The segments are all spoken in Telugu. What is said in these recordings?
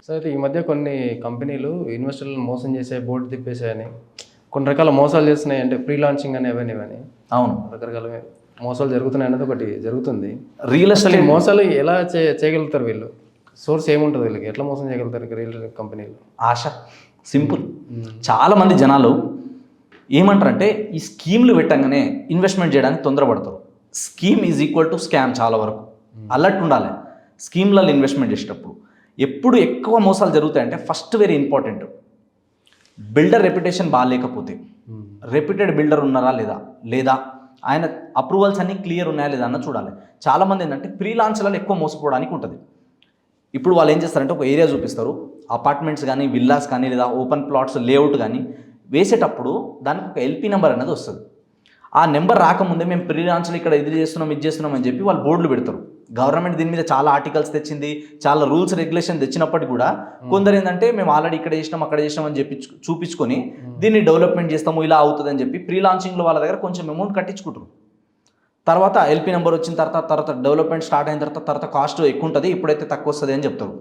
సో అయితే ఈ మధ్య కొన్ని కంపెనీలు ఇన్వెస్టర్లను మోసం చేసే బోర్డు తిప్పేసాయని కొన్ని రకాల మోసాలు చేస్తున్నాయి. అంటే ప్రీ లాంచింగ్ అని అవన్నీ ఇవన్నీ అవును, రకరకాల మోసాలు జరుగుతున్నాయి అనేది ఒకటి జరుగుతుంది. రియల్ అసలు ఈ ఎస్టేట్ మోసాలు ఎలా చేయగలుగుతారు వీళ్ళు? సోర్స్ ఏముంటుంది వీళ్ళకి? ఎట్లా మోసం చేయగలుగుతారు రియల్ కంపెనీలు? ఆశ. సింపుల్. చాలా మంది జనాలు ఏమంటారంటే ఈ స్కీమ్లు పెట్టంగానే ఇన్వెస్ట్మెంట్ చేయడానికి తొందరపడతారు. Scheme is equal to scam. చాలా వరకు అలర్ట్ ఉండాలి స్కీమ్లలో ఇన్వెస్ట్మెంట్ చేసేటప్పుడు. ఎప్పుడు ఎక్కువ మోసాలు జరుగుతాయంటే first very important, builder reputation బాగాలేకపోతే. రెప్యూటెడ్ బిల్డర్ ఉన్నారా లేదా ఆయన అప్రూవల్స్ అన్నీ క్లియర్ ఉన్నాయా లేదా అన్న చూడాలి. చాలామంది ఏంటంటే ప్రీ లాంచ్లలో ఎక్కువ మోసపోవడానికి ఉంటుంది. ఇప్పుడు వాళ్ళు ఏం చేస్తారంటే ఒక ఏరియా చూపిస్తారు, అపార్ట్మెంట్స్ కానీ విల్లాస్ కానీ లేదా ఓపెన్ ప్లాట్స్ లేఅవుట్ కానీ వేసేటప్పుడు దానికి ఒక ఎల్పీ నెంబర్ అనేది వస్తుంది. ఆ నెంబర్ రాకముందే మేము ప్రీ లాంచ్లో ఇక్కడ ఇది చేస్తున్నాం అని చెప్పి వాళ్ళు బోర్డులు పెడతారు. గవర్నమెంట్ దీని మీద చాలా ఆర్టికల్స్ తెచ్చింది, చాలా రూల్స్ రెగ్యులేషన్ తెచ్చినప్పటికీ కూడా కొందరు ఏంటంటే మేము ఆల్రెడీ ఇక్కడ చేసినాం అక్కడ చేసినాం అని చెప్పి చూపించుకొని దీన్ని డెవలప్మెంట్ చేస్తాము ఇలా అవుతుంది అని చెప్పి ప్రీ లాంచింగ్లో వాళ్ళ దగ్గర కొంచెం అమౌంట్ కట్టించుకుంటారు. తర్వాత ఎల్పీ నెంబర్ వచ్చిన తర్వాత డెవలప్మెంట్ స్టార్ట్ అయిన తర్వాత కాస్ట్ ఎక్కువ ఉంటుంది, ఇప్పుడైతే తక్కువ వస్తుంది అని చెప్తారు.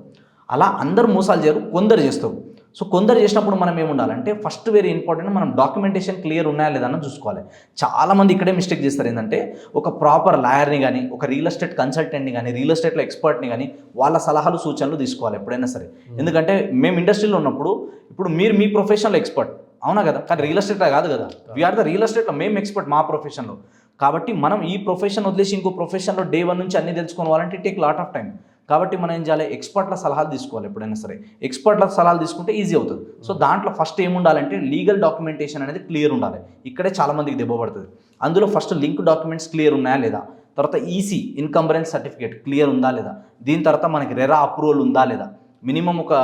అలా అందరు మోసాలు చేయరు, కొందరు చేస్తారు. సో కొందరు చేసినప్పుడు మనం ఏముండాలంటే ఫస్ట్ వెరీ ఇంపార్టెంట్, మనం డాక్యుమెంటేషన్ క్లియర్ ఉన్నాయా లేదన్న చూసుకోవాలి. చాలామంది ఇక్కడే మిస్టేక్ చేస్తారు. ఏంటంటే ఒక ప్రాపర్ లాయర్ని కానీ ఒక రియల్ ఎస్టేట్ కన్సల్టెంట్ని కానీ రియల్ ఎస్టేట్లో ఎక్స్పర్ట్ని కానీ వాళ్ళ సలహాలు సూచనలు తీసుకోవాలి ఎప్పుడైనా సరే. ఎందుకంటే మేము ఇండస్ట్రీలో ఉన్నప్పుడు ఇప్పుడు మీరు మీ ప్రొఫెషన్లో ఎక్స్పర్ట్ అవునా కదా, కానీ రియల్ ఎస్టేట్లో కాదు కదా. వీఆర్ ద రియల్ ఎస్టేట్లో మేము ఎక్స్పర్ట్ మా ప్రొఫెషన్లో. కాబట్టి మనం ఈ ప్రొఫెషన్ వదిలేసి ఇంకో ప్రొఫెషన్లో డే 1 నుంచి అన్ని తెలుసుకోవాలంటే టేక్ లాట్ ఆఫ్ టైం. కాబట్టి మనం ఏం చేయాలి, ఎక్స్పర్ట్ల సలహాలు తీసుకోవాలి ఎప్పుడైనా సరే. ఎక్స్పర్ట్ల సలహాలు తీసుకుంటే ఈజీ అవుతుంది. సో దాంట్లో ఫస్ట్ ఏముండాలంటే లీగల్ డాక్యుమెంటేషన్ అనేది క్లియర్ ఉండాలి. ఇక్కడే చాలామందికి దెబ్బపడుతుంది. అందులో ఫస్ట్ లింక్ డాక్యుమెంట్స్ క్లియర్ ఉన్నాయా లేదా, తర్వాత ఈసీ ఇన్కంబరెన్స్ సర్టిఫికేట్ క్లియర్ ఉందా లేదా, దీని తర్వాత మనకి రెరా అప్రూవల్ ఉందా లేదా. మినిమం ఒక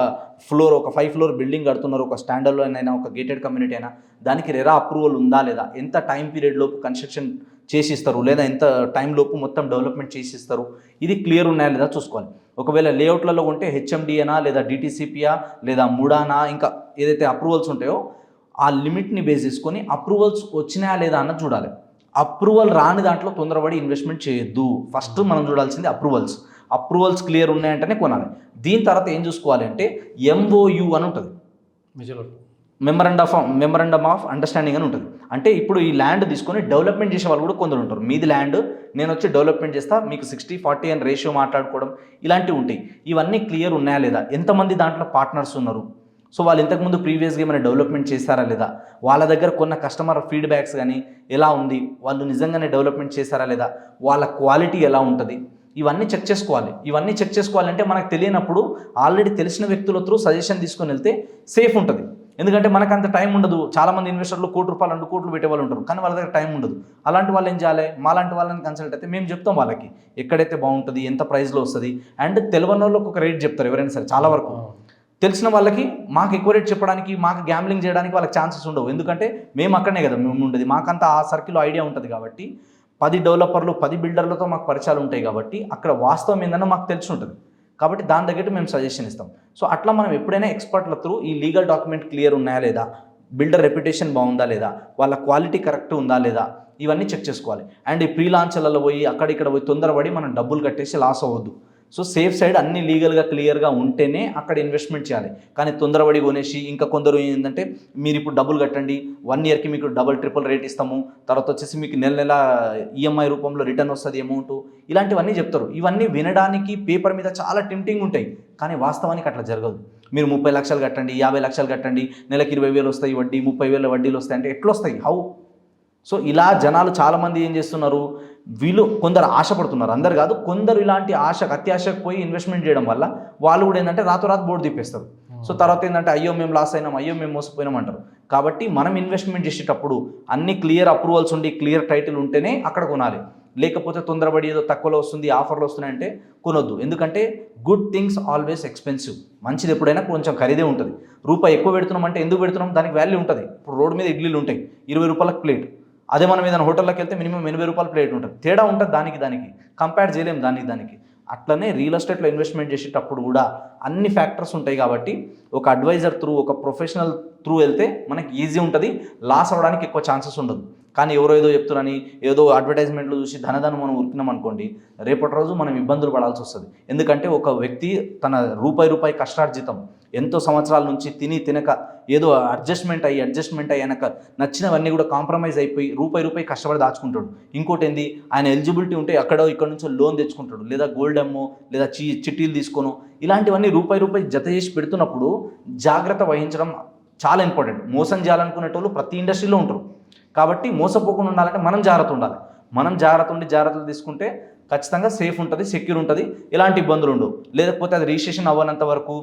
5 ఫ్లోర్ బిల్డింగ్ కడుతున్నారు, ఒక స్టాండర్డ్ అయినా ఒక గేటెడ్ కమ్యూనిటీ అయినా దానికి రెరా అప్రూవల్ ఉందా లేదా, ఎంత టైం పీరియడ్ లోపు కన్స్ట్రక్షన్ చేసిస్తారు లేదా ఎంత టైం లోపు మొత్తం డెవలప్మెంట్ చేసిస్తారు, ఇది క్లియర్ ఉన్నాయా లేదా చూసుకోవాలి. ఒకవేళ లేఅవుట్లలో ఉంటే హెచ్ఎండిఏనా లేదా డిటీసీపీయా లేదా ముడానా ఇంకా ఏదైతే అప్రూవల్స్ ఉంటాయో ఆ లిమిట్ని బేస్ చేసుకొని అప్రూవల్స్ వచ్చినాయా లేదా అన్నది చూడాలి. అప్రూవల్ రాని దాంట్లో తొందరపడి ఇన్వెస్ట్మెంట్ చేయొద్దు. ఫస్ట్ మనం చూడాల్సింది అప్రూవల్స్ క్లియర్ ఉన్నాయంటేనే కొనాలి. దీని తర్వాత ఏం చూసుకోవాలి అంటే ఎంఓయు అని ఉంటుంది, మెమరాండమ్ ఆఫ్ అండర్స్టాండింగ్ అని ఉంటుంది. అంటే ఇప్పుడు ఈ ల్యాండ్ తీసుకొని డెవలప్మెంట్ చేసే వాళ్ళు కూడా కొందరు ఉంటారు. మీది ల్యాండ్, నేను వచ్చి డెవలప్మెంట్ చేస్తా, మీకు 60-40 అని రేషియో మాట్లాడుకోవడం ఇలాంటివి ఉంటాయి. ఇవన్నీ క్లియర్ ఉన్నాయా లేదా, ఎంతమంది దాంట్లో పార్ట్నర్స్ ఉన్నారు, సో వాళ్ళు ఇంతకుముందు ప్రీవియస్గా ఏమైనా డెవలప్మెంట్ చేశారా లేదా, వాళ్ళ దగ్గర కొన్న కస్టమర్ ఫీడ్బ్యాక్స్ కానీ ఎలా ఉంది, వాళ్ళు నిజంగానే డెవలప్మెంట్ చేశారా లేదా, వాళ్ళ క్వాలిటీ ఎలా ఉంటుంది, ఇవన్నీ చెక్ చేసుకోవాలి. ఇవన్నీ చెక్ చేసుకోవాలంటే మనకు తెలియనప్పుడు ఆల్రెడీ తెలిసిన వ్యక్తుల త్రూ సజెషన్ తీసుకొని వెళ్తే సేఫ్ ఉంటుంది. ఎందుకంటే మనకు అంత టైం ఉండదు. చాలామంది ఇన్వెస్టర్లు ₹1 కోటి 2 కోట్లు పెట్టే వాళ్ళు ఉంటారు, కానీ వాళ్ళ దగ్గర టైం ఉండదు. అలాంటి వాళ్ళు ఏం చేయాలి, మాలాంటి వాళ్ళని కన్సల్ట్ అయితే మేము చెప్తాం వాళ్ళకి ఎక్కడైతే బాగుంటుంది, ఎంత ప్రైస్లో వస్తుంది. అండ్ తెలియని వాళ్ళకి ఒక రేట్ చెప్తారు ఎవరైనా సరే. చాలా వరకు తెలిసిన వాళ్ళకి మాకు ఎక్కువ రేట్ చెప్పడానికి, మాకు గ్యాంబ్లింగ్ చేయడానికి వాళ్ళకి ఛాన్సెస్ ఉండవు. ఎందుకంటే మేము అక్కడనే కదా మేము ఉండేది, మాకంతా ఆ సర్కిల్లో ఐడియా ఉంటుంది. కాబట్టి 10 డెవలపర్లు 10 బిల్డర్లతో మాకు పరిచయాలు ఉంటాయి. కాబట్టి అక్కడ వాస్తవం ఏందన్నా మాకు తెలిసి ఉంటుంది. కాబట్టి దాని తగ్గట్టు మేము సజెషన్ ఇస్తాం. సో అట్లా మనం ఎప్పుడైనా ఎక్స్పర్ట్ల త్రూ ఈ లీగల్ డాక్యుమెంట్ క్లియర్ ఉన్నాయా లేదా, బిల్డర్ రెప్యుటేషన్ బాగుందా లేదా, వాళ్ళ క్వాలిటీ కరెక్ట్ ఉందా లేదా, ఇవన్నీ చెక్ చేసుకోవాలి. అండ్ ఈ ప్రీ లాంచ్లలో పోయి అక్కడిక్కడ పోయి తొందరపడి మనం డబ్బులు కట్టేసి లాస్ అవ్వద్దు. సో సేఫ్ సైడ్ అన్ని లీగల్గా క్లియర్గా ఉంటేనే అక్కడ ఇన్వెస్ట్మెంట్ చేయాలి. కానీ తొందరపడి కొనేసి ఇంకా కొందరు ఏంటంటే మీరు ఇప్పుడు డబ్బులు కట్టండి, 1 ఇయర్కి మీకు డబుల్ రేట్ ఇస్తాము, తర్వాత వచ్చేసి మీకు నెల ఈఎంఐ రూపంలో రిటర్న్ వస్తుంది అమౌంట్, ఇలాంటివన్నీ చెప్తారు. ఇవన్నీ వినడానికి పేపర్ మీద చాలా టెంప్టింగ్ ఉంటాయి, కానీ వాస్తవానికి అట్లా జరగదు. మీరు 30 లక్షలు కట్టండి, 50 లక్షలు కట్టండి, నెలకి 20,000 వస్తాయి వడ్డీ, 30,000 వడ్డీలు వస్తాయి అంటే ఎట్లా వస్తాయి, హౌ? సో ఇలా జనాలు చాలామంది ఏం చేస్తున్నారు, వీళ్ళు కొందరు ఆశపడుతున్నారు, అందరు కాదు, కొందరు ఇలాంటి అత్యాశకు పోయి ఇన్వెస్ట్మెంట్ చేయడం వల్ల వాళ్ళు కూడా ఏంటంటే రాతోరాత్ బోర్డు తిప్పేస్తారు. సో తర్వాత ఏంటంటే అయ్యో మేము లాస్ అయినాం, అయ్యో మేము మోసపోయినాం అంటారు. కాబట్టి మనం ఇన్వెస్ట్మెంట్ చేసేటప్పుడు అన్ని క్లియర్ అప్రూవల్స్ ఉండి క్లియర్ టైటిల్ ఉంటేనే అక్కడ కొనాలి. లేకపోతే తొందరపడి ఏదో తక్కువలో వస్తుంది, ఆఫర్లు వస్తున్నాయంటే కొనొద్దు. ఎందుకంటే గుడ్ థింగ్స్ ఆల్వేస్ ఎక్స్పెన్సివ్. మంచిది ఎప్పుడైనా కొంచెం ఖరీదే ఉంటుంది. రూపాయి ఎక్కువ పెడుతున్నాం అంటే ఎందుకు పెడుతున్నాం, దానికి వాల్యూ ఉంటుంది. ఇప్పుడు రోడ్డు మీద ఇడ్లీలు ఉంటాయి ₹20 ప్లేట్, అదే మనం ఏదైనా హోటల్లోకి వెళ్తే మినిమం ₹80 ప్లేట్ ఉంటుంది. తేడా ఉంటుంది, దానికి కంపేర్ చేయలేము దానికి. అట్లనే రియల్ ఎస్టేట్లో ఇన్వెస్ట్మెంట్ చేసేటప్పుడు కూడా అన్ని ఫ్యాక్టర్స్ ఉంటాయి. కాబట్టి ఒక అడ్వైజర్ త్రూ, ఒక ప్రొఫెషనల్ త్రూ వెళ్తే మనకి ఈజీ ఉంటుంది, లాస్ అవ్వడానికి ఎక్కువ ఛాన్సెస్ ఉండదు. కానీ ఎవరో ఏదో చెప్తున్నారని ఏదో అడ్వర్టైజ్మెంట్లు చూసి ధనధనం మనం ఉరికినాం అనుకోండి, రేపటి రోజు మనం ఇబ్బందులు పడాల్సి వస్తుంది. ఎందుకంటే ఒక వ్యక్తి తన రూపాయి కష్టార్జితం ఎంతో సంవత్సరాల నుంచి తినక ఏదో అడ్జస్ట్మెంట్ అయ్యాక నచ్చినవన్నీ కూడా కాంప్రమైజ్ అయిపోయి రూపాయి కష్టపడి దాచుకుంటాడు. ఇంకోటి ఏంది, ఆయన ఎలిజిబిలిటీ ఉంటే ఇక్కడ నుంచో లోన్ తెచ్చుకుంటాడు, లేదా గోల్డ్ అమ్మో లేదా చిట్టీలు తీసుకోను, ఇలాంటివన్నీ రూపాయి జత చేసి పెడుతున్నప్పుడు జాగ్రత్త వహించడం చాలా ఇంపార్టెంట్. మోసం చేయాలనుకునేటోళ్ళు ప్రతి ఇండస్ట్రీలో ఉంటారు. కాబట్టి మోసపోకుండా ఉండాలంటే మనం జాగ్రత్త ఉండాలి. మనం జాగ్రత్తలు తీసుకుంటే ఖచ్చితంగా సేఫ్ ఉంటుంది, సెక్యూర్ ఉంటుంది, ఎలాంటి ఇబ్బందులు ఉండవు. లేకపోతే అది రిజిస్ట్రేషన్ అవ్వనంత వరకు,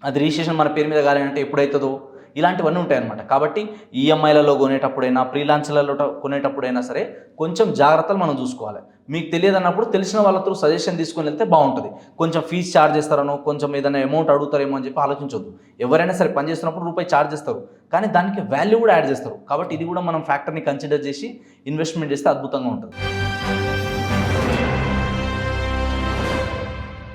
అది రిజిస్ట్రేషన్ మన పేరు మీద కావాలంటే ఎప్పుడైతుందో, ఇలాంటివన్నీ ఉంటాయన్నమాట. కాబట్టి ఈఎంఐలలో కొనేటప్పుడైనా, ఫ్రీలాన్స్లలో కొనేటప్పుడైనా సరే కొంచెం జాగ్రత్తలు మనం చూసుకోవాలి. మీకు తెలియదు అన్నప్పుడు తెలిసిన వాళ్ళతో సజెషన్ తీసుకొని వెళ్తే బాగుంటుంది. కొంచెం ఫీజు ఛార్జ్ చేస్తారనో, కొంచెం ఏదైనా అమౌంట్ అడుగుతారేమో అని చెప్పి ఆలోచించొద్దు. ఎవరైనా సరే పని చేస్తున్నప్పుడు రూపాయి ఛార్జ్ చేస్తారు, కానీ దానికి వాల్యూ కూడా యాడ్ చేస్తారు. కాబట్టి ఇది కూడా మనం ఫ్యాక్టర్ని కన్సిడర్ చేసి ఇన్వెస్ట్మెంట్ చేస్తే అద్భుతంగా ఉంటుంది.